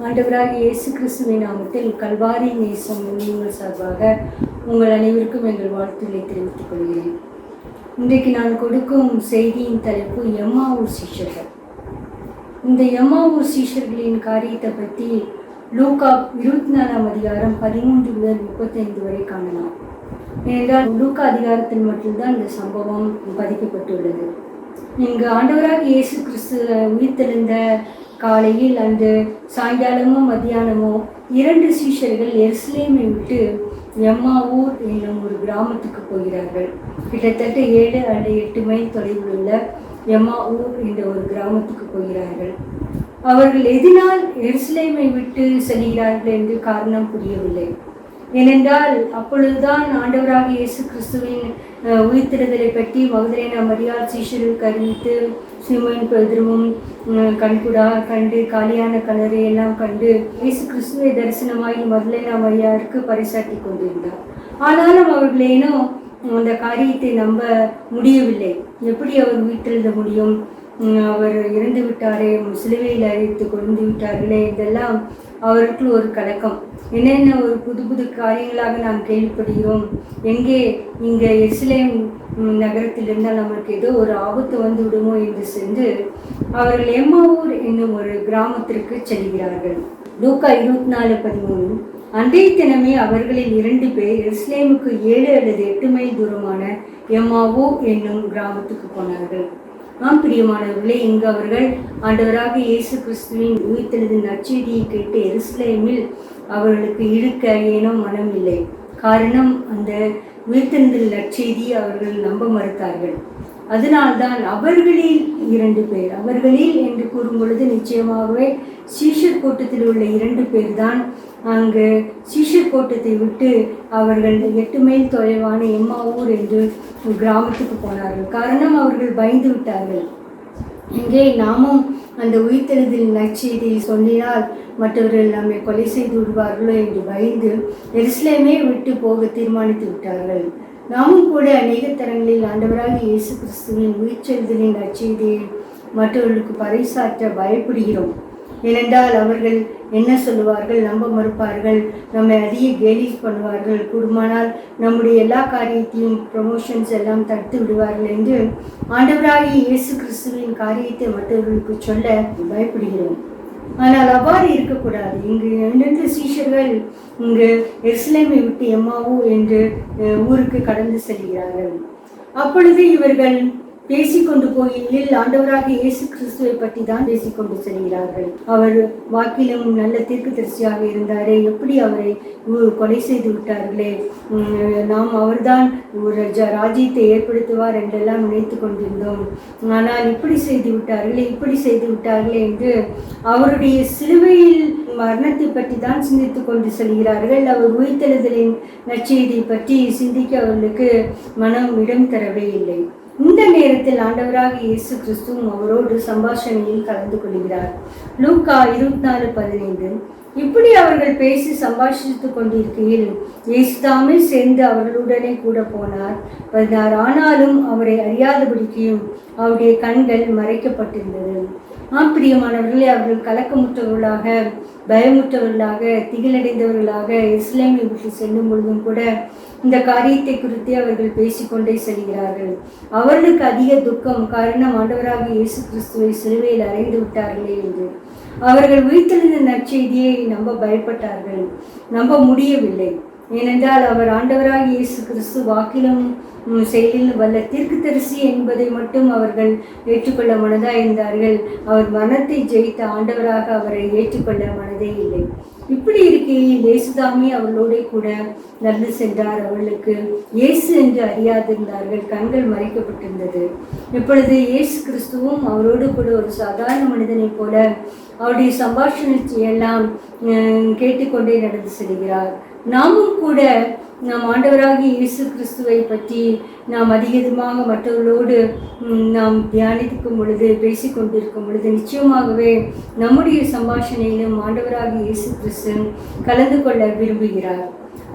ஆண்டவராகிய இயேசு கிறிஸ்துவின் நாமத்தில் கல்வாரி நேசம் ஊழியங்கள் சார்பாக உங்கள் அனைவருக்கும் எங்கள் வாழ்த்துக்களை தெரிவித்துக் கொள்கிறேன். இன்றைக்கு நான் கொடுக்கும் செய்தியின் தலைப்பு எம்மாவூர் சீஷர்கள். இந்த எம்மாவூர் சீஷர்களின் காரியத்தை பற்றி லூக்கா 24ஆம் அதிகாரம் 13 முதல் 35 வரை காணலாம். ஏனென்றால் லூக்கா அதிகாரத்தில் மட்டும்தான் இந்த சம்பவம் பதிக்கப்பட்டுள்ளது. இங்கு ஆண்டவராகிய இயேசு கிறிஸ்து உயிர்த்தெழுந்த காலையில் அந்த சாயங்காலமோ மத்தியானமோ 2 சீஷர்கள் எருசலேமை விட்டு எம்மாவூர் என்னும் ஒரு கிராமத்துக்கு போகிறார்கள். கிட்டத்தட்ட 7 அல்லது 8 மைல் தொலைவில் உள்ள எம்மாவூர் என்ற ஒரு கிராமத்துக்கு போகிறார்கள். அவர்கள் எதனால் எருசலேமை விட்டு செல்கிறார்கள் என்று காரணம் புரியவில்லை. ஏனென்றால் அப்பொழுதுதான் ஆண்டவராக இயேசு கிறிஸ்துவின் உயிர்த்தெழுதலை பற்றி மகதலேனா மரியாள் சீஷர்களுக்கு அறிவித்து சீமோன் பேதுருவும் கண்கூடா கண்டு காலியான கிணறு எல்லாம் கண்டு இயேசு கிறிஸ்துவை தரிசனமாகி மகதலேனா மரியாளுக்கு பறைசாட்டி கொண்டிருந்தார். ஆனாலும் அவர்களேனோ அந்த காரியத்தை நம்ப முடியவில்லை. எப்படி அவர் உயிர்த்தெழுத முடியும்? அவர் இறந்து விட்டாரே, சிலுவையில் அழைத்து கொண்டு விட்டார்களே, இதெல்லாம் அவருக்கு ஒரு கலக்கம். என்னென்ன ஒரு புது புது காரியங்களாக நாம் கேள்விப்படுகிறோம். எங்கே இங்கே எருசலேம் நகரத்தில் இருந்தால் நம்மளுக்கு ஏதோ ஒரு ஆபத்து வந்து விடுமோ என்று சென்று அவர்கள் எம்மாவூர் என்னும் ஒரு கிராமத்திற்கு செல்கிறார்கள். லூக்கா 24:13. அன்றைய தினமே அவர்களில் 2 பேர் எருசலேமுக்கு 7 அல்லது 8 மைல் தூரமான எம்மாவூர் என்னும் கிராமத்துக்கு போனார்கள். பிரியமானவர்களே, இங்கு அவர்கள் ஆண்டவராக இயேசு கிறிஸ்துவின் உயிர்த்தெழுதின் நற்செய்தியை கேட்டு எருசலேமில் அவர்களுக்கு இருக்க ஏனோ மனம் இல்லை. காரணம், அந்த உயிர்த்தெழுதல் நற்செய்தி அவர்கள் நம்ப மறுத்தார்கள். அதனால்தான் அவர்களில் 2 பேர், அவர்களில் என்று கூறும் பொழுது நிச்சயமாகவே சீஷர் கூட்டத்தில் உள்ள 2 பேர் தான் அங்கு சீஷர் கோட்டத்தை விட்டு அவர்கள் 8 மைல் தொலைவான எம்மாவூர் என்று கிராமத்துக்கு போனார்கள். காரணம், அவர்கள் பயந்து விட்டார்கள். இங்கே நாமும் அந்த உயிர்த்தெழுதல் நற்செய்தியை சொல்லினால் மற்றவர்கள் நம்மை கொலை செய்து விடுவார்களோ என்று பயந்து எருசலேமே விட்டு போக தீர்மானித்து விட்டார்கள். நாமும் கூட அநேக தரங்களில் ஆண்டவராக இயேசு கிறிஸ்துவின் உயிர்த்தெழுதலின் நற்செய்தியை மற்றவர்களுக்கு பறைசாற்ற பயப்படுகிறோம். ஏனென்றால் அவர்கள் என்ன சொல்லுவார்கள், நம்ப மறுப்பார்கள், நம்மை அதிக கேலி பண்ணுவார்கள், கூடுமானால் நம்முடைய எல்லா காரியத்தையும் ப்ரமோஷன்ஸ் எல்லாம் தடுத்து விடுவார்கள் என்று ஆண்டவராகிய இயேசு கிறிஸ்துவின் காரியத்தை மற்றவர்களுக்கு சொல்ல பயப்படுகிறோம். ஆனால் அவ்வாறு இருக்கக்கூடாது. இங்கு 2 சீஷர்கள் இங்கு எருசலேமை விட்டு எம்மாவூர் என்று ஊருக்கு கடந்து செல்கிறார்கள். அப்பொழுது இவர்கள் பேசிக்கொண்டு போகையில் ஆண்டவராக இயேசு கிறிஸ்துவை பற்றி தான் பேசிக்கொண்டு செல்கிறார்கள். அவர் வாக்கிலும் நல்ல தீர்க்கதரிசியாக இருந்தாரே, எப்படி அவரை கொலை செய்து விட்டார்களே, நாம் அவர்தான் ஒரு ராஜ்யத்தை ஏற்படுத்துவார் என்றெல்லாம் நினைத்து கொண்டிருந்தோம். ஆனால் இப்படி செய்து விட்டார்களே என்று அவருடைய சிலுவையில் மரணத்தை பற்றி தான் சிந்தித்து கொண்டு செல்கிறார்கள். அவர் உயிர்த்தெழுதலின் நற்செய்தியை பற்றி சிந்திக்க அவர்களுக்கு மனம் இடம் தரவே இல்லை. இந்த நேரத்தில் ஆண்டவராக இயேசு கிறிஸ்துவும் அவரோடு சம்பாஷணையில் கலந்து கொள்கிறார். லூக்கா 24:15. இப்படி அவர்கள் பேசி சம்பாஷித்துக் கொண்டிருக்கையில் இயேசு தாமே சேர்ந்து அவர்களுடனே கூட போனார். 16. ஆனாலும் அவரை அறியாதபடிக்கும் அவருடைய கண்கள் மறைக்கப்பட்டிருந்தது. பிரியமானவர்களே, அவர்கள் கலக்கமுற்றவர்களாக, பயமுற்றவர்களாக, திகிலடைந்தவர்களாக எருசலேமை விட்டு செல்லும் பொழுதும் கூட இந்த காரியத்தை குறித்து அவர்கள் பேசிக்கொண்டே செல்கிறார்கள். அவர்களுக்கு அதிக துக்கம். காரணம், ஆண்டவராக இயேசு கிறிஸ்துவை சிலுவையில் அறைந்து விட்டார்களே என்று. அவர்கள் உயிர்த்தெழுந்த நற்செய்தியை நம்ப பயப்பட்டார்கள், நம்ப முடியவில்லை. ஏனென்றால் அவர் ஆண்டவராக இயேசு கிறிஸ்து வாக்கிலும் செயலில் வல்ல தீர்க்கதரிசி என்பதை மட்டும் அவர்கள் ஏற்றுக்கொள்ள மனதாக இருந்தார்கள். அவர் மனத்தை ஜெயித்த ஆண்டவராக அவரை ஏற்றுக்கொள்ள மனதே இல்லை. இப்படி இருக்கையில் இயேசுதாமே அவர்களோட கூட நடந்து சென்றார். அவர்களுக்கு இயேசு என்று அறியாதிருந்தார்கள், கண்கள் மறைக்கப்பட்டிருந்தது. இப்பொழுது இயேசு கிறிஸ்துவும் அவரோடு கூட ஒரு சாதாரண மனிதனை போல அவருடைய சம்பாஷணையெல்லாம் கேட்டுக்கொண்டே நடந்து செல்கிறார். நாமும் கூட நாம் ஆண்டவராகி இயேசு கிறிஸ்துவை பற்றி நாம் அதிகமாக மற்றவர்களோடு நாம் தியானிக்கும் பொழுது, பேசிக்கொண்டிருக்கும் பொழுது நிச்சயமாகவே நம்முடைய சம்பாஷணையிலும் ஆண்டவராகி இயேசு கிறிஸ்து கலந்து கொள்ள விரும்புகிறார்.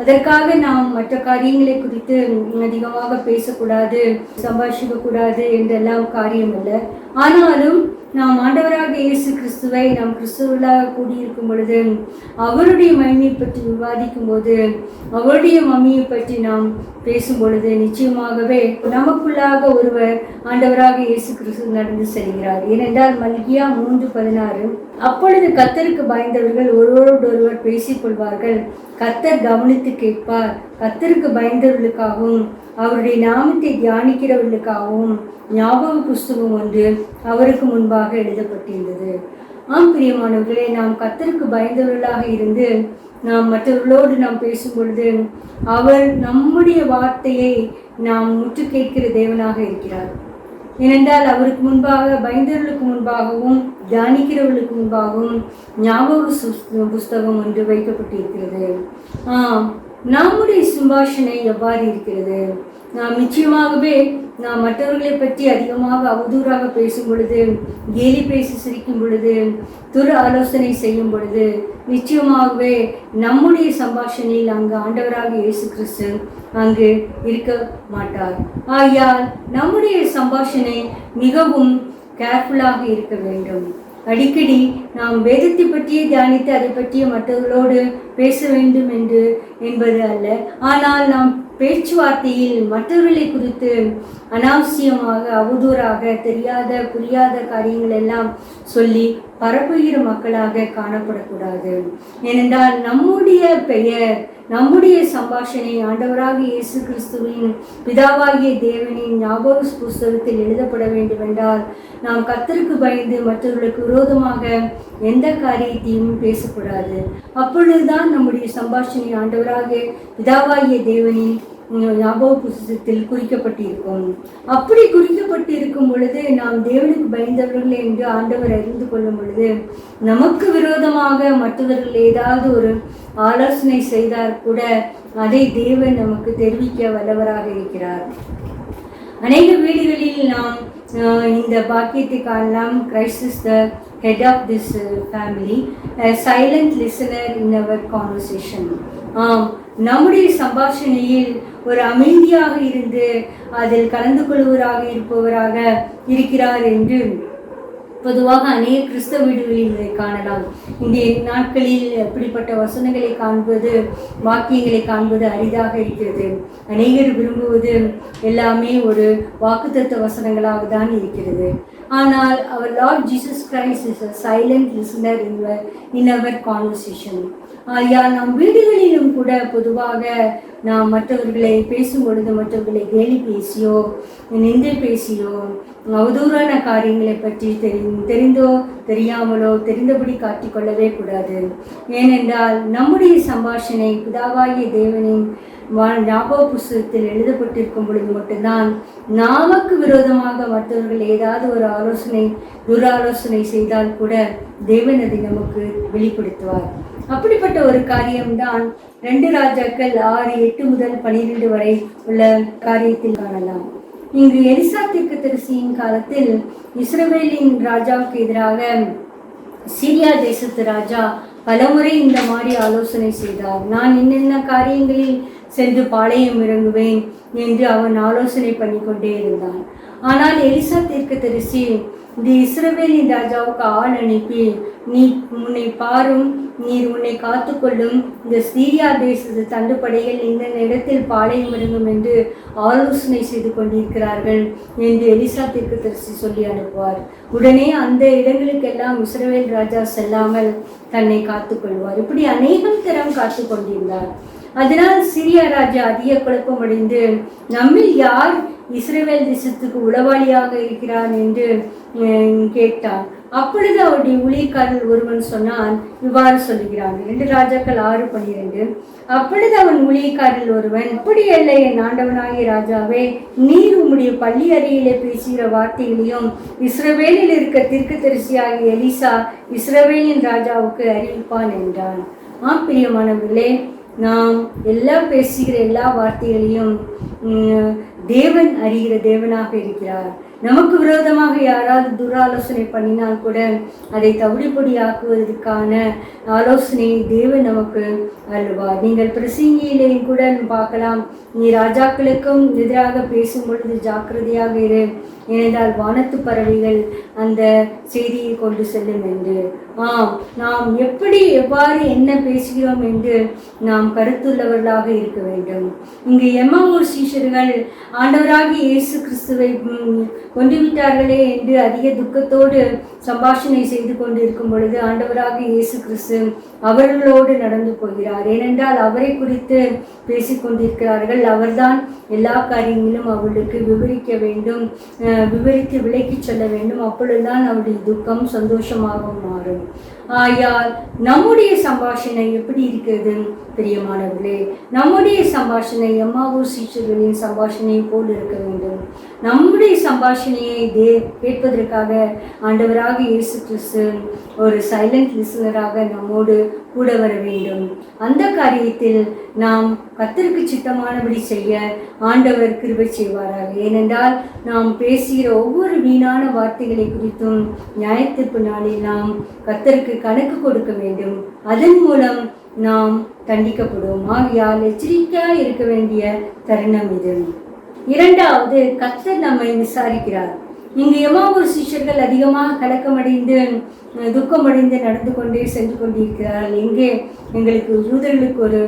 அதற்காக நாம் மற்ற காரியங்களை குறித்து அதிகமாக பேசக்கூடாது, சம்பாஷிக்கக்கூடாது என்றெல்லாம் காரியம் அல்ல. ஆனாலும் நாம் ஆண்டவராக இயேசு கிறிஸ்துவை நாம் கிறிஸ்துவர்களாக கூடியிருக்கும் பொழுது அவருடைய மகிமையை பற்றி விவாதிக்கும் போது, அவருடைய மகிமையை பற்றி நாம் பேசும் பொழுது நிச்சயமாகவே நமக்குள்ளாக ஒருவர் ஆண்டவராக இயேசு கிறிஸ்து நடந்து செல்கிறார். ஏனென்றால் மல்கியா 3:16, அப்பொழுது கர்த்தருக்கு பயந்தவர்கள் ஒருவரோடொருவர் பேசிக்கொள்வார்கள், கர்த்தர் கவனித்து கேட்பார். கர்த்தருக்கு பயந்தவர்களுக்காகவும் அவருடைய நாமத்தை தியானிக்கிறவர்களுக்காகவும் ஞாபக புஸ்தகம் ஒன்று அவருக்கு முன்பாக எழுதப்பட்டிருந்தது. ஆம் பிரியமானவர்களே, நாம் கர்த்தருக்கு பயந்தவர்களாக இருந்து நாம் மற்றவர்களோடு நாம் பேசும் பொழுது அவர் நம்முடைய வார்த்தையை நாம் முற்று கேட்கிற தேவனாக இருக்கிறார். ஏனென்றால் அவருக்கு முன்பாக பயந்தவர்களுக்கு முன்பாகவும் தியானிக்கிறவர்களுக்கு முன்பாகவும் ஞாபக புஸ்தகம் ஒன்று வைக்கப்பட்டிருக்கிறது. நம்முடைய சம்பாஷணை எவ்வாறு இருக்கிறது? நாம் நிச்சயமாகவே நாம் மற்றவர்களை பற்றி அதிகமாக அவதூறாக பேசும் பொழுது, கேலி பேசி சிரிக்கும் பொழுது, துரு ஆலோசனை செய்யும் பொழுது நிச்சயமாகவே நம்முடைய சம்பாஷணையில் அங்கு ஆண்டவராக இயேசு கிறிஸ்து அங்கு இருக்க மாட்டார். ஆகையால் நம்முடைய சம்பாஷணை மிகவும் கேர்ஃபுல்லாக இருக்க வேண்டும். அடிக்கடி நாம் வேதத்தை பற்றியே தியானித்து அதை பற்றிய மற்றவர்களோடு பேச வேண்டும் என்பது அல்ல. ஆனால் நாம் பேச்சுவார்த்தையில் மற்றவர்களை குறித்து அனாவசியமாக அவதூறாக தெரியாத புரியாத காரியங்கள் எல்லாம் சொல்லி பரப்புகிற மக்களாக காணப்படக்கூடாது. ஏனென்றால் நம்முடைய பெயர், நம்முடைய சம்பாஷணை ஆண்டவராக இயேசு கிறிஸ்துவின் பிதாவாகிய தேவனின் ஞாபக புஸ்தகத்தில் எழுதப்பட வேண்டுமென்றால் நாம் கர்த்தருக்கு பயந்து மற்றவர்களுக்கு விரோதமாக எந்த காரியத்தையும் பேசக்கூடாது. அப்பொழுதுதான் நம்முடைய சம்பாஷணை ஆண்டவராக பிதாவாகிய தேவனின் ஞாபக புஸ்தகத்தில் குறிக்கப்பட்டிருக்கும். அப்படி குறிக்கப்பட்டிருக்கும் பொழுது நாம் தேவனுக்கு பயந்தவர்கள் என்று ஆண்டவர் அறிந்து கொள்ளும் பொழுது நமக்கு விரோதமாக மற்றவர்கள் ஏதாவது ஒரு ஆலோசனை செய்தால் கூட அதை தேவன் நமக்கு தெரிவிக்க வல்லவராக இருக்கிறார். அநேக வீடுகளில் நாம் இந்த பாக்கியத்தை காணலாம். Christ is the head of this family, a silent listener in our conversation. நம்முடைய சம்பாஷணையில் ஒரு அமைதியாக இருந்து அதில் கலந்து கொள்வராக இருப்பவராக இருக்கிறார் என்று பொதுவாக அநேக கிறிஸ்தவ வீடுகளில் இதை காணலாம். இன்றைய நாட்களில் அப்படிப்பட்ட வசனங்களை காண்பது, வாக்கியங்களை காண்பது அரிதாக இருக்கிறது. அநேகர் விரும்புவது எல்லாமே ஒரு வாக்குத்தத்த வசனங்களாக தான் இருக்கிறது. ஆனால் அவர் Lord Jesus Christ is a silent listener in our conversation. நாம் வீடுகளிலும் கூட பொதுவாக நாம் மற்றவர்களை பேசும் பொழுது மற்றவர்களை கேலி பேசியோ நிந்தை பேசியோ அவதூறான காரியங்களை பற்றி தெரிந்தோ தெரியாமலோ தெரிந்தபடி காட்டிக்கொள்ளவே கூடாது. ஏனென்றால் நம்முடைய சம்பாஷணை பிதாவாகிய தேவனின் ஞாபக புஸ்தகத்தில் எழுதப்பட்டிருக்கும் பொழுது மட்டும்தான் நமக்கு விரோதமாக மற்றவர்கள் ஏதாவது ஒரு துராலோசனை செய்தால் கூட தேவன் அதை நமக்கு வெளிப்படுத்துவார். அப்படிப்பட்ட ஒரு காரியம்தான் 2 ராஜாக்கள் 6:8 முதல் 12 வரை உள்ள காரியத்தில் காணலாம். இங்கு எலிசா தீர்க்கதரிசியின் காலத்தில் இஸ்ரவேலின் ராஜாவுக்கு எதிராக சீரியா தேசத்து ராஜா பலமுறை இந்த மாதிரி ஆலோசனை செய்தார். நான் என்னென்ன காரியங்களில் சென்று பாளையம் இறங்குவேன் என்று அவன் ஆலோசனை பண்ணி கொண்டே இருந்தான். ஆனால் எலிசா தீர்க்கதரிசி இந்த இஸ்ரவேலின் ராஜாவுக்கு ஆள் அனுப்பி, நீ உன்னை பாரும், நீர் உன்னை காத்துக்கொள்ளும், இந்த சீரியா தேசத்து தண்டுப்படைகள் இந்த இடத்தில் பாளையம் இறங்கும் என்று ஆலோசனை செய்து கொண்டிருக்கிறார்கள் என்று எலிசா தீர்க்கதரிசி சொல்லி அனுப்புவார். உடனே அந்த இடங்களுக்கெல்லாம் இஸ்ரவேல் ராஜா செல்லாமல் தன்னை காத்துக்கொள்வார். இப்படி அநேகம் தரம் காத்து கொண்டிருந்தார். அதனால் சிரியா ராஜா அதிக குழப்பமடைந்து நம்மில் யார் இஸ்ரவேல் தேசத்துக்கு உளவாளியாக இருக்கிறான் என்று கேட்டார். அப்பொழுது அவருடைய ஊழியக்காரர் ஒருவன் சொன்னான், இவ்வாறு சொல்லுகிறான். 2 ராஜாக்கள் 6:12. அப்பொழுது அவன் ஊழியக்காரர் ஒருவன், அப்படியல்ல என் ஆண்டவனாகிய ராஜாவே, நீர் உம்முடைய பள்ளி அறையிலே பேசுகிற வார்த்தைகளையும் இஸ்ரவேலில் இருக்க தீர்க்கதரிசியாகிய எலிசா இஸ்ரவேலின் ராஜாவுக்கு அறிவிப்பான் என்றான். பிரியமானவர்களே, நாம் பேசுகிற எல்லா வார்த்தைகளையும் தேவன் அறிகிற தேவனாக இருக்கிறார். நமக்கு விரோதமாக யாராவது துராலோசனை பண்ணினால் கூட அதை தவிடுபொடியாக்குவதற்கான ஆலோசனை தேவன் நமக்கு அருள்வார். நீங்கள் பிரசங்கியிலேயும் கூட பார்க்கலாம், நீ ராஜாக்களுக்கும் எதிராக பேசும் பொழுது ஜாக்கிரதையாக இரு, ஏனென்றால் வானத்து பறவைகள் அந்த செய்தியை கொண்டு செல்லும் என்று. நாம் எவ்வாறு என்ன பேசுகிறோம் என்று நாம் கருத்துள்ளவர்களாக இருக்க வேண்டும். இங்கு எம்மாவூர் சீஷர்கள் ஆண்டவராகிய இயேசு கிறிஸ்துவை கொண்டுவிட்டார்களே என்று அதிக துக்கத்தோடு சம்பாஷணை செய்து கொண்டு இருக்கும் பொழுது ஆண்டவராகிய இயேசு கிறிஸ்து அவர்களோடு நடந்து போகிறார். ஏனென்றால் அவரை குறித்து பேசிக்கொண்டிருக்கிறார்கள். அவர்தான் எல்லா காரியங்களும் அவர்களுக்கு விவரிக்க வேண்டும், விவரித்து விலக்கி சொல்ல வேண்டும். அப்பொழுதுதான் அவருடைய துக்கம் சந்தோஷமாக மாறும். ஆயால் நம்முடைய சம்பாஷணை எப்படி இருக்கிறது பிரியமானவர்களே? நம்முடைய சம்பாஷணை எம்மாவூர் சீஷர்களின் சம்பாஷணை போல் இருக்க வேண்டும். நம்முடைய சம்பாஷணையை கேட்பதற்காக ஆண்டவராக இயேசு கிறிஸ்து ஒரு சைலண்ட் லிசனராக நம்மோடு கூட வர வேண்டும். அந்த காரியத்தில் நாம் கர்த்தருக்கு சித்தமானபடி செய்ய ஆண்டவர் கிருபை செய்வாராக. ஏனென்றால் நாம் பேசுகிற ஒவ்வொரு வீணான வார்த்தைகளை குறித்தும் நியாயத்தீர்ப்பு நாளில் நாம் கர்த்தருக்கு கணக்கு கொடுக்க வேண்டும். அதன் மூலம் நாம் தண்டிக்கப்படுவோம். ஆகையால் எச்சரிக்கையாக இருக்க வேண்டிய தருணம் இது. இரண்டாவது, கர்த்தர் நம்மை விசாரிக்கிறார். இங்கு எம்மாவூர் சீஷர்கள் அதிகமாக கலக்கமடைந்து துக்கமடைந்து நடந்து கொண்டே சென்று கொண்டிருக்கிறார்கள். எங்கே எங்களுக்கு யூதர்களுக்கு ஒரு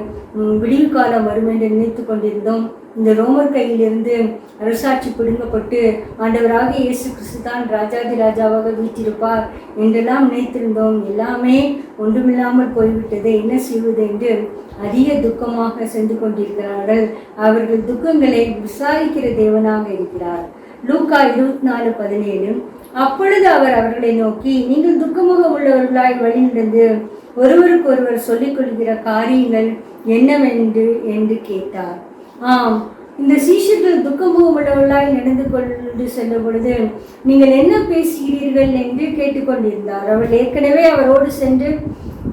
விடிவு காலம் வரும் என்று நினைத்து கொண்டிருந்தோம். இந்த ரோமர் கையிலிருந்து அரசாட்சி பிடுங்கப்பட்டு ஆண்டவராக இயேசு கிறிஸ்து தான் ராஜாதி ராஜாவாக வீற்றிருப்பார் என்றெல்லாம் நினைத்திருந்தோம். எல்லாமே ஒன்றுமில்லாமல் போய்விட்டது, என்ன செய்வது என்று அதிக துக்கமாக சென்று கொண்டிருக்கிறார்கள். அவர்கள் துக்கங்களை விசாரிக்கிற தேவனாக இருக்கிறார். லூக்கா 24:17. அப்பொழுது அவர் அவர்களை நோக்கி, நீங்கள் துக்கமுக உள்ளவர்களாய் வழிநடந்து ஒருவருக்கு ஒருவர் சொல்லிக் கொள்கிற காரியங்கள் என்னவென்று கேட்டார். இந்த சீஷர்கள் துக்கமுகம் உள்ளவர்களாய் நடந்து கொண்டு செல்லும் பொழுது நீங்கள் என்ன பேசுகிறீர்கள் என்று கேட்டுக்கொண்டிருந்தார். அவர் ஏற்கனவே அவரோடு சென்று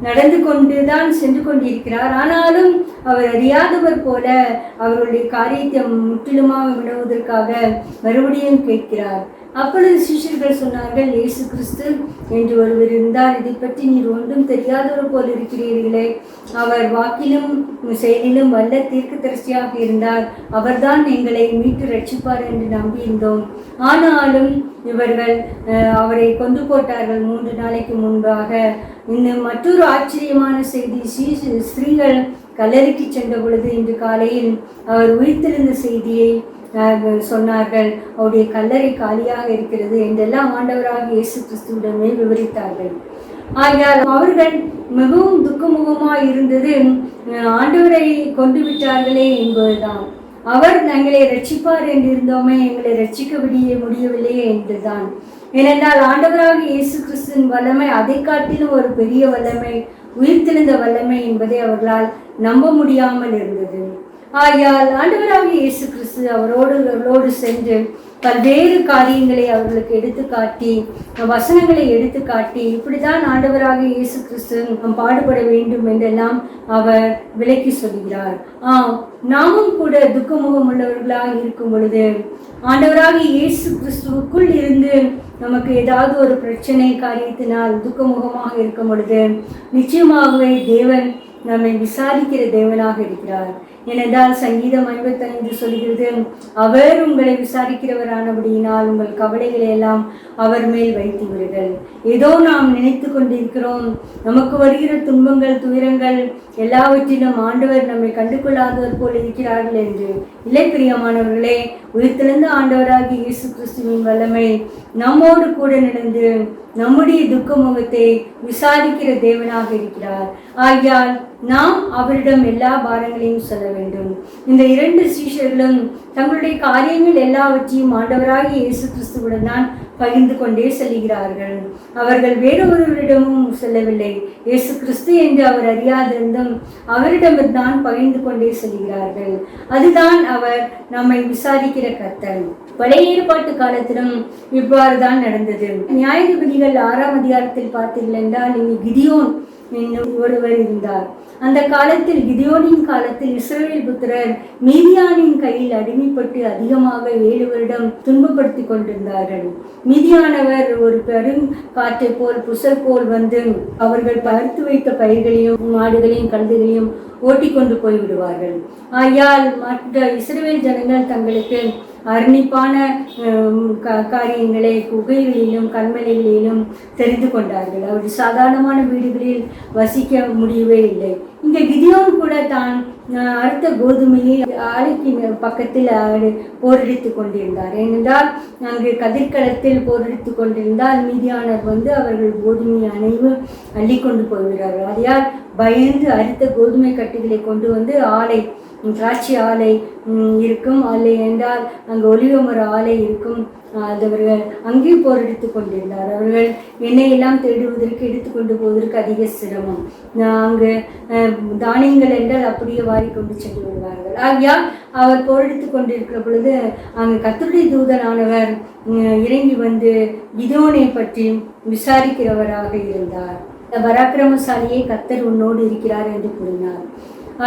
நடந்து கொண்டுதான் சென்று கொண்டிருக்கிறார். ஆனாலும் அவர் அறியாதவர் போல அவருடைய காரியத்தை முற்றிலுமாக விடுவதற்காக மறுபடியும் கேட்கிறார். அப்பொழுது சீஷர்கள் சொன்னார்கள், இயேசு கிறிஸ்து என்று ஒருவர் இருந்தார், இதை பற்றி நீர் ஒன்றும் தெரியாதவர் போல் இருக்கிறீர்களே. அவர் வாக்கிலும் செயலிலும் வல்ல தீர்க்கதரிசியாக இருந்தார். அவர்தான் எங்களை மீட்டு ரட்சிப்பார் என்று நம்பியிருந்தோம். ஆனாலும் இவர்கள் அவரை கொண்டு போட்டார்கள் 3 நாளைக்கு முன்பாக. இன்னும் மற்றொரு ஆச்சரியமான செய்தி, ஸ்திரீகள் கல்லறைக்கு சென்ற பொழுது இன்று காலையில் அவர் உயிர்த்தெழுந்த செய்தியை சொன்னார்கள். அவருடைய கல்லறை காலியாக இருக்கிறது என்றெல்லாம் ஆண்டவராக இயேசு கிறிஸ்துவிடமே விவரித்தார்கள். ஆகையால் அவர்கள் மிகவும் துக்கமுகமாக இருந்தது ஆண்டவரை கொண்டு விட்டார்களே என்பதுதான். அவர் எங்களை ரட்சிப்பார் என்று இருந்தோமே, எங்களை ரட்சிக்க முடியவில்லையே என்றுதான். ஏனென்றால் ஆண்டவராக இயேசு கிறிஸ்துவின் வல்லமை அதை காட்டிலும் ஒரு பெரிய வல்லமை, உயிர்த்தெழுந்த வல்லமை என்பதை அவர்களால் நம்ப முடியாமல் இருந்தது. ஆகையால் ஆண்டவராக இயேசு கிறிஸ்து அவர்களோடு சென்று பல்வேறு காரியங்களை அவர்களுக்கு எடுத்துக்காட்டி, வசனங்களை எடுத்துக்காட்டி, இப்படிதான் ஆண்டவராக இயேசு கிறிஸ்து நாம் பாடுபட வேண்டும் என்றெல்லாம் அவர் விளக்கி சொல்கிறார். நாமும் கூட துக்கமுகம் உள்ளவர்களாக இருக்கும் பொழுது ஆண்டவராக இயேசு கிறிஸ்துவுக்குள் இருந்து நமக்கு ஏதாவது ஒரு பிரச்சனை காரியத்தினால் துக்கமுகமாக இருக்கும் பொழுது நிச்சயமாகவே தேவன் நம்மை விசாரிக்கிற தேவனாக இருக்கிறார். ஏனென்றால் சங்கீதம் 55 சொல்கிறது, அவர் உங்களை விசாரிக்கிறவரானபடியினால் உங்கள் கவலைகளை எல்லாம் அவர் மேல் வைத்து விடுங்கள். ஏதோ நாம் நினைத்து கொண்டிருக்கிறோம், நமக்கு வருகிற துன்பங்கள் துயரங்கள் எல்லாவற்றிலும் ஆண்டவர் நம்மை கண்டுகொள்ளாதவர் போல் இருக்கிறார்கள் என்று. இல்லை பிரியமானவர்களே, உயிர்த்தெழுந்த ஆண்டவராகி இயேசு கிறிஸ்துவின் வல்லமை நம்மோடு கூட நடந்து நம்முடைய துக்க முகத்தை விசாரிக்கிற தேவனாக இருக்கிறார். ஆகையால் நாம் அவரிடம் எல்லா பாரங்களையும் சொல்ல வேண்டும். இந்த 2 சீஷர்களும் தங்களுடைய காரியங்கள் எல்லாவற்றையும் ஆண்டவராகிய இயேசு கிறிஸ்துவுடன் தான் பகிர்ந்து கொண்டே செல்கிறார்கள். அவர்கள் வேறொருவரிடமும் செல்லவில்லை. இயேசு கிறிஸ்து என்று அவர் அறியாதிருந்தும் அவரிடம்தான் பகிர்ந்து கொண்டே செல்கிறார்கள். அதுதான் அவர் நம்மை விசாரிக்கிற கர்த்தர். பழைய ஏற்பாட்டு காலத்திலும் இவ்வாறு தான் நடந்தது. நியாயாதிபதிகள் 6ஆம் அதிகாரத்தில் பார்த்தீர்கள் என்றால், இங்கு கிதியோன் என்னும் ஒருவர் இருந்தார். அந்த காலத்தில், கிதியோனின் காலத்தில், இஸ்ரவேல் புத்திரர் மீதியானின் கையில் அடிமைப்பட்டு அதிகமாக 7 வருடம் துன்பப்படுத்திக் கொண்டிருந்தார்கள். மீதியானவர் ஒரு பெரும் காற்றை போல் புசல் போல் வந்து அவர்கள் பருத்து வைத்த பயிர்களையும் மாடுகளையும் கழுதைகளையும் ஓட்டிக்கொண்டு போய்விடுவார்கள். ஆகையால் மற்ற இஸ்ரவேல் ஜனங்கள் தங்களுக்கு அர்ணிப்பான காரியங்களை குகைகளிலும் கண்மலைகளிலும் தெரிந்து கொண்டார்கள். அவர் சாதாரணமான வீடுகளில் வசிக்க முடியவே இல்லை. இங்கே கிதியோன் கூட தான் அடுத்த கோதுமையை ஆலைக்கு பக்கத்தில் போரடித்து கொண்டிருந்தார். ஏனென்றால் அங்கு கதிர்கலத்தில் போரடித்து கொண்டிருந்தால் மீதியானர் வந்து அவர்கள் கோதுமை அனைவரும் அள்ளி கொண்டு போய்விடுகிறார்கள். அதையால் பயந்து அறுத்த கோதுமை கட்டிகளை கொண்டு வந்து ஆலை, திராட்சை ஆலை இருக்கும், அல்ல என்றால் அங்கு ஒலிவமர ஆலை இருக்கும். அவர்கள் அங்கே போரடித்து கொண்டிருந்தார். அவர்கள் எண்ணெயெல்லாம் தேடுவதற்கு எடுத்துக்கொண்டு போவதற்கு அதிக சிரமம். அங்கு தானியங்கள் என்றால் அப்படியே வாரிக்கொண்டு சென்று விடுவார்கள். ஆகையால் அவர் போரடித்து கொண்டிருக்கிற பொழுது அங்கு கர்த்தருடைய தூதனானவர் இறங்கி வந்து கிதியோனை பற்றி விசாரிக்கிறவராக இருந்தார். பராக்கிரமசாலியை கர்த்தர் உன்னோடு இருக்கிறார் என்று கூறினார்.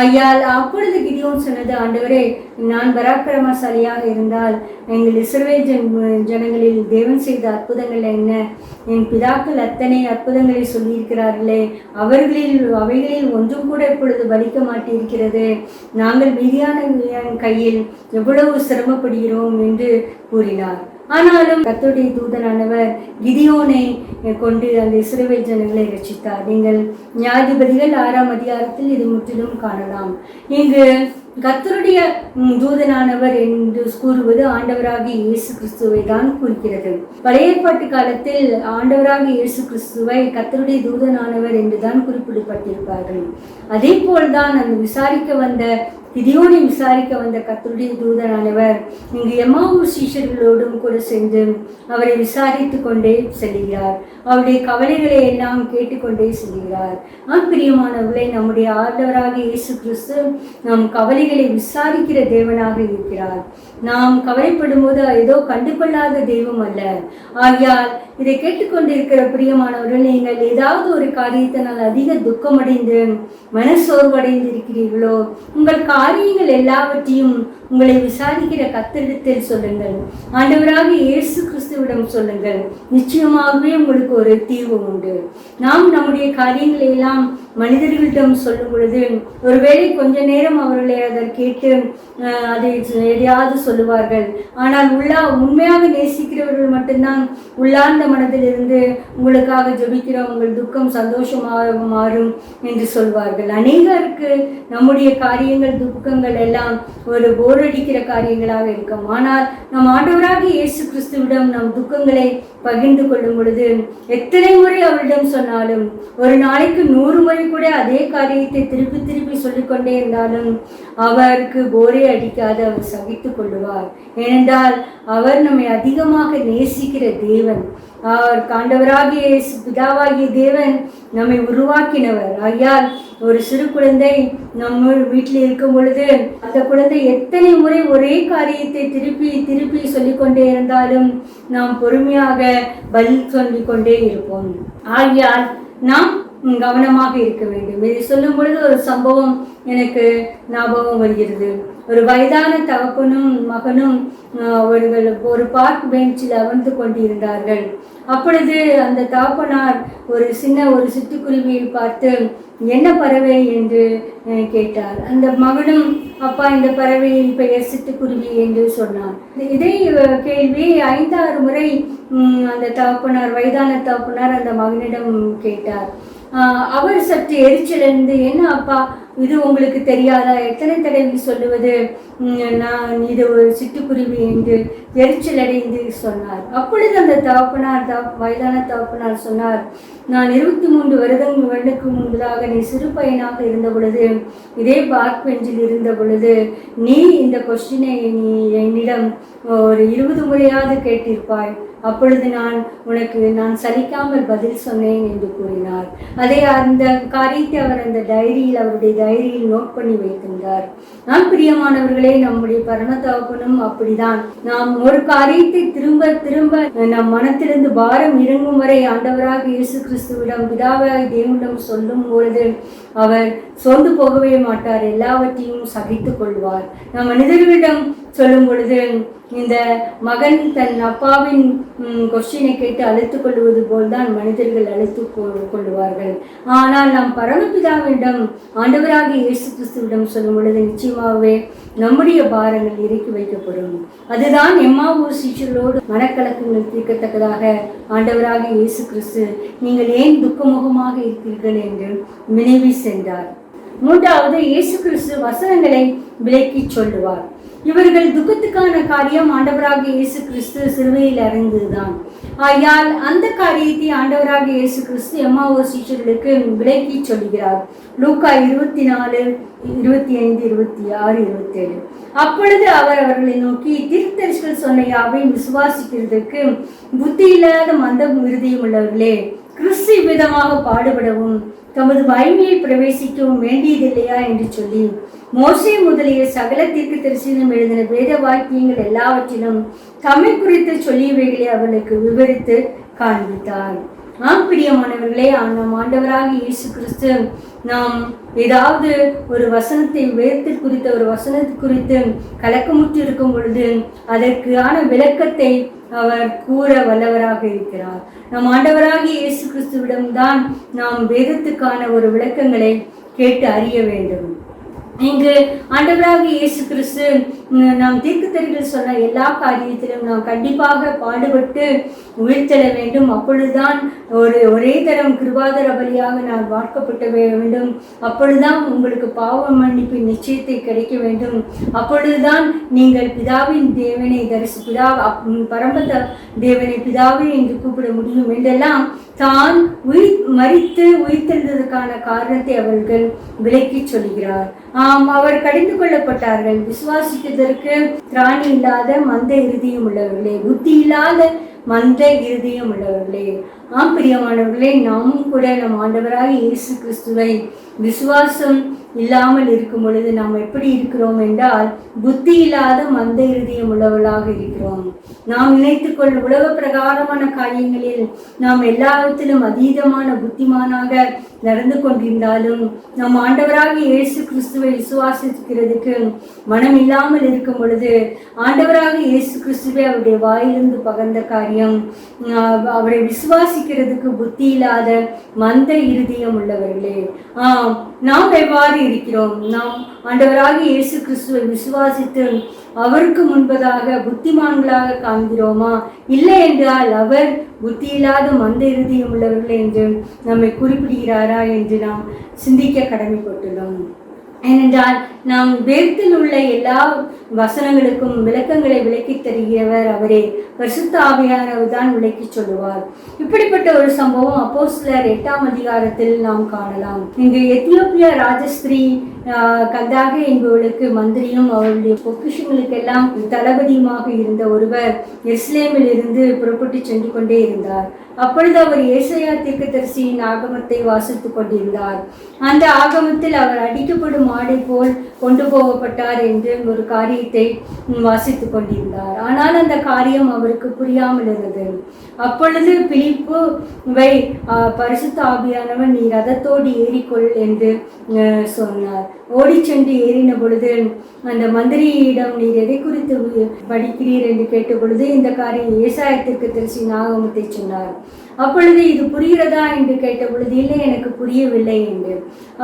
ஐயால் அப்பொழுது கிதியோன் சொன்னது, ஆண்டவரே, நான் பராக்கிரமசாலியாக இருந்தால் எங்கள் இஸ்ரவேல் ஜனங்களில் தேவன் செய்த அற்புதங்கள் என்ன? என் பிதாக்கள் அத்தனை அற்புதங்களை சொல்லியிருக்கிறார்களே, அவைகளில் ஒன்றும் கூட இப்பொழுது பலிக்க மாட்டிருக்கிறது. நாங்கள் மீதியான கையில் எவ்வளவு சிரமப்படுகிறோம் என்று கூறினார். ஆனாலும் கர்த்தருடைய தூதனானவர் கிதியோனை கொண்டு அந்த இஸ்ரவேல் ஜனங்களை ரட்சித்தார். நீங்கள் நியாயாதிபதிகள் 6ஆம் அதிகாரத்தில் இது முற்றிலும் காணலாம். இங்கு கர்த்தருடைய தூதனானவர் என்று கூறுவது ஆண்டவராகிய இயேசு கிறிஸ்துவை தான் குறிக்கிறது. பழைய ஏற்பாட்டு காலத்தில் ஆண்டவராகிய இயேசு கிறிஸ்துவை கர்த்தருடைய தூதனானவர் என்றுதான் குறிப்பிடப்பட்டிருப்பார்கள். அதே போல்தான் அந்த கிதியோனை விசாரிக்க வந்த கர்த்தருடைய தூதனானவர் இங்கு எம்மாவூர் சீஷர்களோடும் கூட சென்று அவரை விசாரித்து கொண்டே செல்கிறார். அவருடைய கவலைகளை எல்லாம் கேட்டுக்கொண்டே செல்கிறார். பிரியமானவர்களை, நம்முடைய ஆண்டவராக இயேசு கிறிஸ்து நம் கவலைகளை விசாரிக்கிற தேவனாக இருக்கிறார். நாம் கவலைப்படும் போது ஏதோ கண்டுகொள்ளாத தெய்வம் அல்ல. ஆகையால் இதை கேட்டுக்கொண்டிருக்கிற பிரியமானவர்கள், நீங்கள் ஏதாவது ஒரு காரியத்தினால் அதிக துக்கமடைந்து மனசோர்வடைந்து இருக்கிறீர்களோ, உங்கள் காரியங்கள் எல்லாவற்றையும் உங்களை விசாரிக்கிற கர்த்தரிடத்தில் சொல்லுங்கள். ஆண்டவராக இயேசு கிறிஸ்துவிடம் சொல்லுங்கள். நிச்சயமாகவே உங்களுக்கு ஒரு தீர்வு உண்டு. நாம் நம்முடைய காரியங்களை எல்லாம் மனிதர்களிடம் சொல்லும் பொழுது ஒருவேளை கொஞ்ச நேரம் அவர்களை அதை கேட்டு அதை எதையாவது சொல்லுவார்கள். ஆனால் உண்மையாக நேசிக்கிறவர்கள் மட்டும்தான் உள்ளார்ந்த மனதிலிருந்து உங்களுக்காக ஜெபிக்கிறோம், உங்கள் துக்கம் சந்தோஷமாக மாறும் என்று சொல்வார்கள். அநேகருக்கு நம்முடைய காரியங்கள் துக்கங்கள் எல்லாம் ஒரு போரடிக்கிற காரியங்களாக இருக்கும். ஆனால் நம் ஆண்டவராக இயேசு கிறிஸ்துவிடம் நம் துக்கங்களை பகிர்ந்து கொள்ளும் பொழுது எத்தனை முறை அவரிடம் சொன்னாலும், ஒரு நாளைக்கு 100 முறை கூட அதே காரியத்தை திருப்பி திருப்பி சொல்லிக்கொண்டே இருந்தாலும் அவருக்கு போரே அடிக்காது. அவர் சகித்துக் கொள்ளுவார். ஏனென்றால் அவர் நம்மை அதிகமாக நேசிக்கிற தேவன். அவர் ஆண்டவராகிய பிதாவாகிய தேவன் நம்மை உருவாக்கினவர். ஆகையால் ஒரு சிறு குழந்தை நம்ம வீட்டில் இருக்கும் பொழுது அந்த குழந்தை எத்தனை முறை ஒரே காரியத்தை திருப்பி திருப்பி சொல்லிக்கொண்டே இருந்தாலும் நாம் பொறுமையாக பதில் சொல்லிக்கொண்டே இருப்போம். ஆகையால் நாம் கவனமாக இருக்க வேண்டும். இதை சொல்லும் பொழுது ஒரு சம்பவம் எனக்கு ஞாபகம் வருகிறது. ஒரு வயதான தகப்பனும் மகனும் அவர்கள் ஒரு பார்க் பெஞ்சில் அமர்ந்து கொண்டிருந்தார்கள். அப்பொழுது அந்த தகப்பனார் ஒரு சிட்டுக்குருவியை பார்த்து, என்ன பறவை என்று கேட்டார். அந்த மகனும், அப்பா, இந்த பறவையின் பெயர் சிட்டுக்குருவி என்று சொன்னான். இதே கேள்வி 5-6 முறை அந்த வயதான தகப்பனார் அந்த மகனிடம் கேட்டார். அவர் சற்று எரிச்சலிருந்து, என்ன அப்பா, இது உங்களுக்கு தெரியாதா? எத்தனை தடவை சொல்லுவது, நான் இது ஒரு சிட்டுக்குருவி என்று எரிச்சல் அடைந்து சொன்னார். அப்பொழுது அந்த வயதான தகப்பனார் சொன்னார், நான் 23 வருடங்களுக்கு முன்பதாக நீ சிறு பையனாக இருந்த பொழுது, இதே பார்க் பெஞ்சில் இருந்த பொழுது, நீ இந்த கொஸ்டினை நீ என்னிடம் ஒரு 20 முறையாவது கேட்டிருப்பாய். அப்பொழுது நான் சலிக்காமல் பதில் சொன்னேன் என்று கூறினார். அந்த காரியத்தை அவர் அந்த டைரியில், அவருடைய டைரியில் நோட் பண்ணி வைத்திருந்தார். நாம் பிரியமானவர்களே, நம்முடைய பரமதகப்பனும் அப்படிதான். நாம் ஒரு காரியத்தை திரும்ப திரும்ப நம் மனத்திலிருந்து பாரம் இறங்கும் வரை ஆண்டவராக இயேசு கிறிஸ்துவிடம் பிதாவாகிய தேவனிடம் சொல்லும் பொழுது அவர் சோர்ந்து போகவே மாட்டார், எல்லாவற்றையும் சகித்துக் கொள்வார். நம் மனிதர்களிடம் சொல்லும் பொழுது இந்த மகன் தன் அப்பாவின் கொஸ்டினை கேட்டு அழைத்துக் கொள்வது போல்தான் மனிதர்கள் அழைத்து கொள்வார்கள். ஆனால் நாம் பரமபிதாவிடம் ஆண்டவராக இயேசு கிறிஸ்துவிடம் சொல்லும் பொழுது நிச்சயமாகவே நம்முடைய பாரங்கள் இறக்கி வைக்கப்படும். அதுதான் எம்மாவூர் சீஷர்களோடு மனக்கலக்கங்கள் தீர்க்கத்தக்கதாக ஆண்டவராக இயேசு கிறிஸ்து நீங்கள் ஏன் துக்கமுகமாக இருக்கிறீர்கள் என்று வினவி சென்றார். மூன்றாவது, இயேசு கிறிஸ்து வசனங்களை விலக்கி சொல்லுவார். இவர்கள் துக்கத்துக்கான காரியம் ஆண்டவராக இயேசு கிறிஸ்து சிலுவையில் அறிந்ததுதான். ஆகையால் அந்த காரியத்தை ஆண்டவராக இயேசு கிறிஸ்து எம்மாவூர் சீஷர்களுக்கு விலக்கி சொல்கிறார். லூக்கா 24, 25, 26, 27. அப்பொழுது அவர் அவர்களை நோக்கி, தீர்க்கதரிசிகள் சொன்ன யாவையும் விசுவாசிக்கிறதுக்கு புத்தி இல்லாத மந்த இருதயம் உள்ளவர்களே, கிறிஸ்து விதமாக பாடுபடவும் தமது மகிமையை பிரவேசிக்கவும் வேண்டியதில்லையா என்று சொல்லி மோசே முதலிய சகல தீர்க்கதரிசிகளும் எழுதின வேத வாக்கியங்கள் எல்லாவற்றிலும் தம்மை குறித்து சொல்லியவைகளை அவர்களுக்கு விவரித்து காண்பித்தார். பிரியமானவர்களே, நம் ஆண்டவராக இயேசு கிறிஸ்து நாம் ஏதாவது ஒரு வசனத்தை வேதத்தில் குறித்த ஒரு வசனத்தை குறித்து கலக்கமுற்று இருக்கும் பொழுது அதற்கான விளக்கத்தை அவர் கூற வல்லவராக இருக்கிறார். நம் ஆண்டவராக இயேசு கிறிஸ்துவிடம்தான் நாம் வேதத்துக்கான ஒரு விளக்கங்களை கேட்டு அறிய வேண்டும். இங்கு ஆண்டவராக இயேசு கிறிஸ்து நாம் தீர்க்கதரிசிகள் சொன்ன எல்லா காரியத்திலும் நாம் கண்டிப்பாக பாடுபட்டு உயிர்த்தெழ வேண்டும். அப்பொழுதுதான் ஒரே தரம் கிருபாதர பலியாக நான் வார்க்கப்பட்ட வேண்டும். அப்பொழுதுதான் உங்களுக்கு பாவ மன்னிப்பு நிச்சயத்தை கிடைக்க வேண்டும். அப்பொழுதுதான் நீங்கள் பிதாவின் தேவனை பரமத தேவனை பிதாவை என்று கூப்பிட முடியும் என்றெல்லாம் தான் மரித்து உயிர்த்தெழுந்ததற்கான காரணத்தை அவர்கள் விளக்கி சொல்கிறார். அவர் கடிந்து கொள்ளப்பட்டார்கள். விசுவாசிப்பதற்கு திராணி இல்லாத மந்த இருதயம் உள்ளவர்களே, புத்தி இல்லாத மந்த இருதயம் உள்ளவர்களே. பிரியமானவர்களே, நாமும் கூட நம் ஆண்டவராக இயேசு கிறிஸ்துவை விசுவாசம் இல்லாமல் இருக்கும் பொழுது நாம் எப்படி இருக்கிறோம் என்றால் புத்தி இல்லாத மந்த இருதயம் உள்ளவர்களாக இருக்கிறோம். நாம் நினைத்துக்கொள் உலக பிரகாரமான காரியங்களில் நாம் எல்லாவற்றிலும் அதீதமான புத்திமானாக நடந்து கொண்டிருந்தாலும் நம் ஆண்டவராக இயேசு கிறிஸ்துவை விசுவாசிக்கிறதுக்கு மனம் இல்லாமல் இருக்கும் பொழுது ஆண்டவராக இயேசு கிறிஸ்துவை அவருடைய வாயிலிருந்து பகர்ந்த காரியம் அவரை விசுவாசிக்கிறதுக்கு புத்தி இல்லாத மந்த இருதயம் உள்ளவர்களே. நாம் எவ்வாறு இருக்கிறோம்? நாம் ஆண்டவராக இயேசு கிறிஸ்துவை விசுவாசித்து அவருக்கு முன்பதாக புத்திமான்களாக காண்கிறோமா? இல்லை என்றால் அவர் புத்தியில்லாத மந்த இருதயம் உள்ளவர்கள் என்று நம்மை குறிப்பிடுகிறாரா என்று நாம் சிந்திக்க கடமைப்பட்டுள்ளோம். ஏனென்றால் நாம் வேதத்தில் உள்ள எல்லா வசனங்களுக்கும் விளக்கங்களை விளக்கி தருகிறவர் அவரே. பரிசுத்த ஆவியானவர் தான் விளக்கி சொல்லுவார். இப்படிப்பட்ட ஒரு சம்பவம் அப்போஸ்தலர் 8ஆம் அதிகாரத்தில் நாம் காணலாம். இங்கு எத்தியோப்பியா ராஜஸ்திரீ கந்தாக என்பவளுக்கு மந்திரியும் அவருடைய பொக்கிஷங்களுக்கெல்லாம் தளபதியுமாக இருந்த ஒருவர் எருசலேமில் இருந்து புறப்பட்டு சென்று கொண்டே இருந்தார். அப்பொழுது அவர் ஏசாயா தீர்க்கதரிசியின் ஆகமத்தை வாசித்துக் கொண்டிருந்தார். அந்த ஆகமத்தில் அவர் அடிக்கப்படும் ஆடை போல் கொண்டு போகப்பட்டார் என்று ஒரு காரியத்தை வாசித்துக் கொண்டிருந்தார். ஆனால் அந்த காரியம் அவருக்கு புரியாமல் இருந்தது. அப்பொழுது பிலிப்புவை பரிசுத்த ஆவியானவர் நீ ரதத்தோடு ஏறிக்கொள் என்று சொன்னார். ஓடி சென்று ஏறின பொழுது அந்த மந்திரியிடம் நீர் எதை குறித்து படிக்கிறீர் என்று கேட்ட பொழுது இந்த காரியம் ஏசாயா தீர்க்கதரிசியின் ஆகமத்தை சொன்னார். அப்பொழுது இது புரிகிறதா என்று கேட்ட பொழுது இல்லை, எனக்கு புரியவில்லை என்று.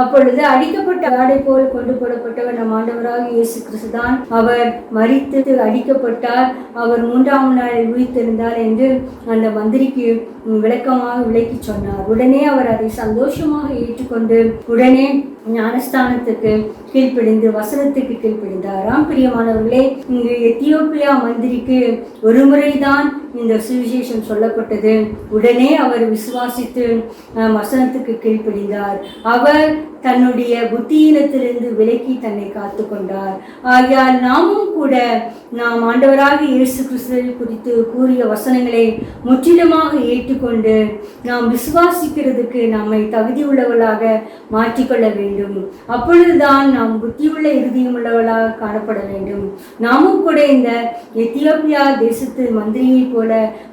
அப்பொழுது அடிக்கப்பட்ட ஆடை போல் கொண்டு போடப்பட்டவர் நம் ஆண்டவராக இயேசு கிறிஸ்து தான். அவர் மரித்து அடிக்கப்பட்டார், அவர் 3ஆம் நாளில் உயிர்த்தெழுந்தார் என்று அந்த மந்திரிக்கு விளக்கமாக விளக்கி சொன்னார். உடனே அவர் அதை சந்தோஷமாக ஏற்றுக்கொண்டு உடனே ஞானஸ்தானத்துக்கு கீழ்ப்படிந்து வசனத்துக்கு கீழ்ப்படிந்தாராம். பிரியமானவர்களே, இங்கு எத்தியோப்பியா மந்திரிக்கு ஒரு முறைதான் இந்த சுவிசேஷம் சொல்லப்பட்டது. உடனே அவர் விசுவாசித்து வசனத்துக்கு கீழ்ப்படிந்தார். அவர் தன்னுடைய புத்தியினத்திலிருந்து விலக்கி தன்னை காத்து கொண்டார். ஆகையால் நாமும் கூட நாம் ஆண்டவராக இயேசு கிறிஸ்துவை குறித்து கூறிய வசனங்களை முற்றிலுமாக ஏற்றுக்கொண்டு நாம் விசுவாசிக்கிறதுக்கு நம்மை தகுதி உள்ளவர்களாக மாற்றிக்கொள்ள வேண்டும். அப்பொழுதுதான் நாம் புத்தியுள்ள இருதயம் உள்ளவர்களாக காணப்பட வேண்டும். நாமும் கூட இந்த எத்தியோப்பியா தேசத்து மந்திரியை போல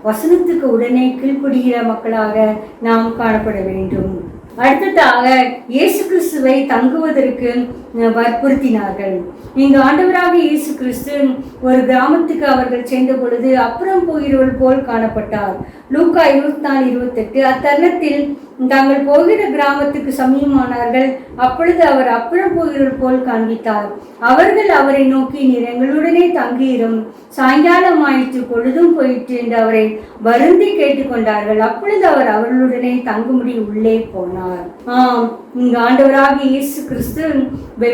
வசனத்துக்கு உடனே கீழ்ப்படுகிற மக்களாக நாம் காணப்பட வேண்டும். அடுத்ததாக இயேசு கிறிஸ்துவை தங்குவதற்கு வற்புறுத்தினார்கள். இங்கு ஆண்டவராக இயேசு கிறிஸ்து ஒரு கிராமத்துக்கு அவர்கள் சென்ற பொழுது அப்புறம் போகிறவர்கள் போல் காணப்பட்டார். லூக்கா 24:28. அத்தருணத்தில் தாங்கள் போகிற கிராமத்துக்கு சமீபமானார்கள். அப்பொழுது அவர் அப்புறம் போகிறவர்கள் போல் காண்பித்தார். அவர்கள் அவரை நோக்கி, நீர் எங்களுடனே தங்கியிரும், சாயங்காலம் ஆயிற்று, பொழுதும் போயிற்று என்று அவரை வருந்தி கேட்டுக்கொண்டார்கள். அப்பொழுது அவர் அவர்களுடனே தங்கும்படி உள்ளே போனார். இங்கு ஆண்டவராக இயேசு கிறிஸ்து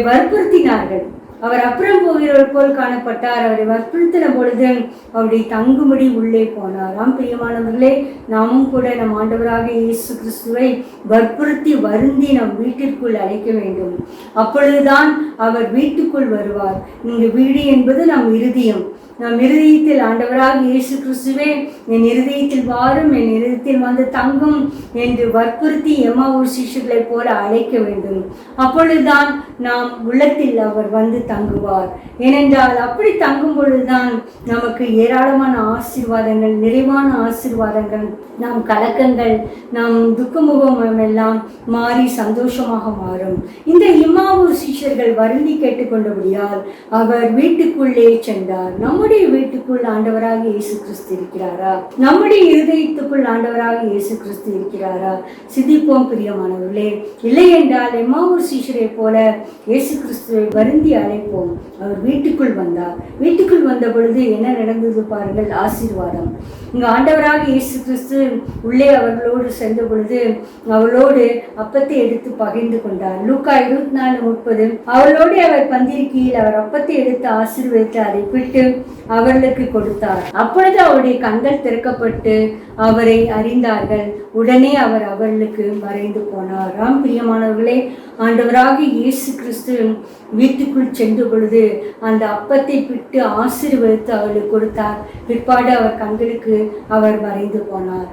வற்புறுத்தினார்கள். அவர் அப்புறம் போகிறவர் போல் காணப்பட்டார். அவரை வற்புறுத்தின பொழுது அவருடைய தங்கும்படி உள்ளே போனாராம். பிரியமானவர்களே, நாமும் கூட நம் ஆண்டவராக இயேசு கிறிஸ்துவை வற்புறுத்தி வருந்தி நம் வீட்டிற்குள் அழைக்க வேண்டும். அப்பொழுதுதான் அவர் வீட்டுக்குள் வருவார். இங்கு வீடு என்பது நம் இருதயம். நம் இருதயத்தில் ஆண்டவராக இயேசு கிறிஸ்துவே என் இருதயத்தில் வாரும், என் இருதயத்தில் வந்து தங்கும் என்று வற்புறுத்தி எம்மாவூர் சீஷர்களைப் போல அழைக்க வேண்டும். அப்பொழுதுதான் நாம் உள்ளத்தில் அவர் வந்து தங்குவார். ஏனென்றால் அப்படி தங்கும் பொழுதுதான் நமக்கு ஏராளமான ஆசீர்வாதங்கள், நிறைவான ஆசீர்வாதங்கள், நம் கலக்கங்கள், நம் துக்கமுகம் எல்லாம் மாறி சந்தோஷமாக மாறும். இந்த எம்மாவூர் சீஷர்கள் வருந்தி கேட்டுக்கொண்டபடியால் அவர் வீட்டுக்குள்ளே சென்றார். நம்முடைய வீட்டுக்குள் ஆண்டவராக இயேசு கிறிஸ்து இருக்கிறாரா? நம்முடைய இருதயத்துக்குள் ஆண்டவராக இயேசு கிறிஸ்து இருக்கிறாரா? சிந்திப்போம் பிரியமானவர்களே. இல்லை என்றால் எம்மாவூர் சீஷரை போல இயேசு கிறிஸ்துவை வருந்தி அழைப்போம். அவர் வீட்டுக்குள் வந்தார். வீட்டுக்குள் வந்த பொழுது என்ன நடந்தது பாருங்கள், ஆசீர்வாதம். இங்கு ஆண்டவராக இயேசு கிறிஸ்து உள்ளே அவர்களோடு சென்ற பொழுது அவளோடு அப்பத்தை எடுத்து பகிர்ந்து கொண்டார். லூக்கா 24:30. அவளோடு அவர் பந்திருக்கையில் அவர் அப்பத்தை எடுத்து ஆசீர்வதித்து அதை பிட்டு அவர்களுக்கு கொடுத்தார். அப்பொழுது அவருடைய கண்கள் திறக்கப்பட்டு அவரை அறிந்தார்கள். உடனே அவர் அவர்களுக்கு மறைந்து போனார். பிரியமானவர்களே, ஆண்டவராக இயேசு கிறிஸ்து வீட்டுக்குள் சென்ற பொழுது அந்த அப்பத்தை பிட்டு ஆசீர்வதித்து அவர்களுக்கு கொடுத்தார். பிற்பாடு அவர் கண்களுக்கு அவர் மறைந்து போனார்.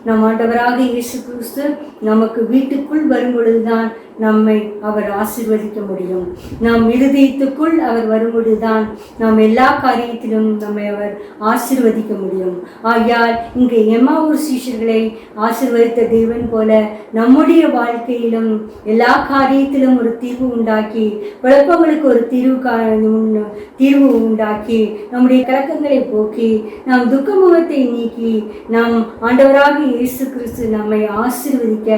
நம் ஆண்டவராக இயேசு கிறிஸ்து நமக்கு வீட்டுக்குள் வரும் பொழுதுதான் நம்மை அவர் ஆசீர்வதிக்க முடியும். நம் இருதயத்துக்குள் அவர் வரும்பொழுதுதான் நாம் எல்லா காரியத்திலும் நம்மை அவர் ஆசீர்வதிக்க முடியும். ஆகையால் இங்கு எம்மாவூர் சீஷர்களை ஆசீர்வதித்த தேவன் போல நம்முடைய வாழ்க்கையிலும் எல்லா காரியத்திலும் ஒரு தீர்வு உண்டாக்கி, குழப்பங்களுக்கு ஒரு தீர்வு உண்டாக்கி, நம்முடைய கலக்கங்களை போக்கி, நாம் துக்க முகத்தை நீக்கி, நாம் ஆண்டவராக இயேசு கிறிஸ்து நம்மை ஆசீர்வதிக்க,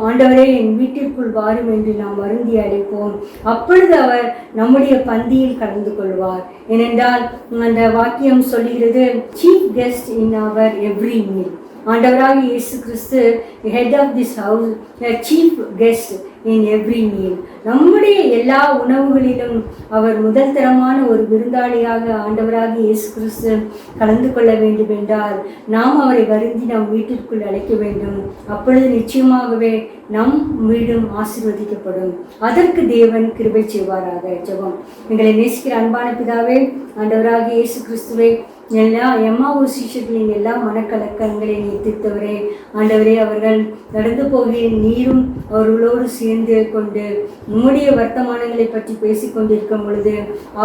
ஆண்டவரே என் வீட்டிற்குள் வாரும் என்று நாம் வருந்தி அழைப்போம். அப்பொழுது அவர் நம்முடைய பந்தியில் கலந்து கொள்வார். ஏனென்றால் அந்த வாக்கியம் சொல்லுகிறது, chief guest in our every meal. ஆண்டவராக இயேசு கிறிஸ்து head of this house, chief guest in every meal. நம்முடைய எல்லா உணவுகளிலும் அவர் முதல் தரமான ஒரு விருந்தாளியாக ஆண்டவராக இயேசு கிறிஸ்து கலந்து கொள்ள வேண்டும் என்றால் நாம் அவரை வருந்தி நம் வீட்டிற்குள் அழைக்க வேண்டும். அப்பொழுது நிச்சயமாகவே நம் வீடும் ஆசீர்வதிக்கப்படும். அதற்கு தேவன் கிருபை செய்வாராக. ஜெபம். எங்களை நேசிக்கிற அன்பான பிதாவே, ஆண்டவராக இயேசு கிறிஸ்துவை எல்லா எம்மாவூர் சீஷர்களின் எல்லா மனக்கலக்கங்களை நீர்த்தவரே, ஆண்டவரே, அவர்கள் நடந்து போகிற நீரும் அவர்களோடு சேர்ந்து கொண்டு உம்முடைய வர்த்தமானங்களை பற்றி பேசிக்கொண்டிருக்கும் பொழுது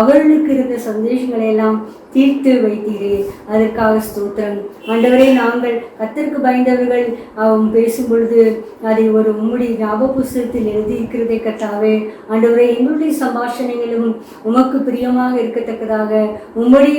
அவர்களுக்கு இருந்த சந்தேஷங்களை எல்லாம் தீர்த்து வைத்தீரே, அதற்காக ஸ்தோத்திரம். ஆண்டவரே, நாங்கள் கர்த்தருக்கு பயந்தவர்கள் பேசும் பொழுது அதை ஒரு உம்முடைய ஞாபக புஸ்தகத்தில் எழுதியிருக்கிறதை கர்த்தாவே, ஆண்டவரே, எங்களுடைய சம்பாஷணைகளும் உமக்கு பிரியமாக இருக்கத்தக்கதாக உம்முடைய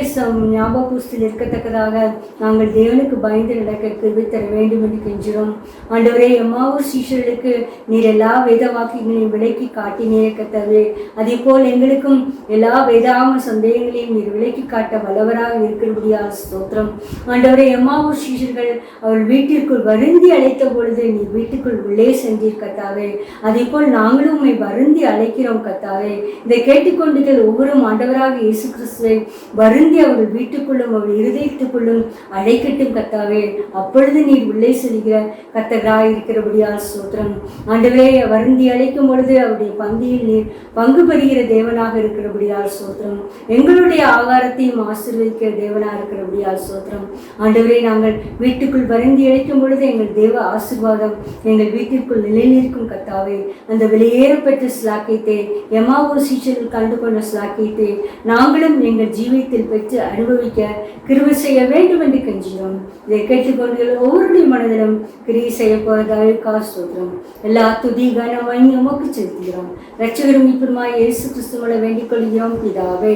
ஞாபக கிறிஸ்துவில் இருக்கத்தக்கதாக நாங்கள் தேவனுக்கு பயந்து நடக்க கிருபை தர வேண்டும் என்று கெஞ்சுகிறோம். ஆண்டவரே, எம்மாவூர் சீஷர்களுக்கு நீர் எல்லா வேத வாக்கியங்களையும் விலக்கி காட்டினீரே கர்த்தாவே, அதே போல் எங்களுக்கும் எல்லா வேதாம சந்தேகங்களையும் நீர் விலக்கி காட்ட வல்லவராக இருக்கிறபடியால் ஸ்தோத்திரம். ஆண்டவரே, எம்மாவூர் சீஷர்கள் அவள் வீட்டிற்குள் வருந்தி அழைத்த பொழுது நீர் வீட்டுக்குள் உள்ளே சென்றீர் கர்த்தாவே, அதே போல் நாங்களும் உம்மை வருந்தி அழைக்கிறோம் கர்த்தாவே. இதை கேட்டுக்கொண்டுகள் ஒவ்வொரு ஆண்டவராக இயேசு கிறிஸ்துவை வருந்தி அவர்கள் வீட்டுக்குள்ளும் அவள் இருதயத்துக்குள்ளும் அழைக்கட்டும் கர்த்தாவே. அப்பொழுது நீர் உள்ளே செல்கிற கர்த்தராய் இருக்கிறபடியால் ஸ்தோத்திரம். ஆண்டவரே, வருந்தி அழைக்கும் பொழுது அவருடைய பந்தியில் நீர் பங்கு பெறுகிற தேவனாக இருக்கிறபடியால் ஸ்தோத்திரம். எங்களுடைய ஆகாரத்தையும் ஆசீர்வதிக்கிற தேவனாக இருக்கிறபடியால் ஸ்தோத்திரம். ஆண்டவரே, நாங்கள் வீட்டுக்குள் வருந்தி அழைக்கும் பொழுது எங்கள் தேவ ஆசீர்வாதம் எங்கள் வீட்டிற்குள் நிலைநிற்கும் கர்த்தாவே. அந்த வெளியேறப்பெற்ற ஸ்லாக்கியத்தை எம்மாவூர் சீஷர்கள் கண்டு கொண்ட ஸ்லாக்கியத்தை நாங்களும் எங்கள் ஜீவியத்தில் பெற்று அனுபவிக்க கிருபை செய்ய வேண்டும் என்று கெஞ்சுகிறோம். இதை கேட்டுக்கொண்டு ஒவ்வொருடைய மனதிலும் கிரியை செய்ய போவதாக ஸ்தோத்திரம். எல்லா துதி கனம் உமக்கு செலுத்துகிறோம். இரட்சகரும் மீட்பருமாய் இயேசு கிறிஸ்துவை வேண்டிக் கொள்கிறோம் பிதாவே.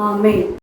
ஆமென்.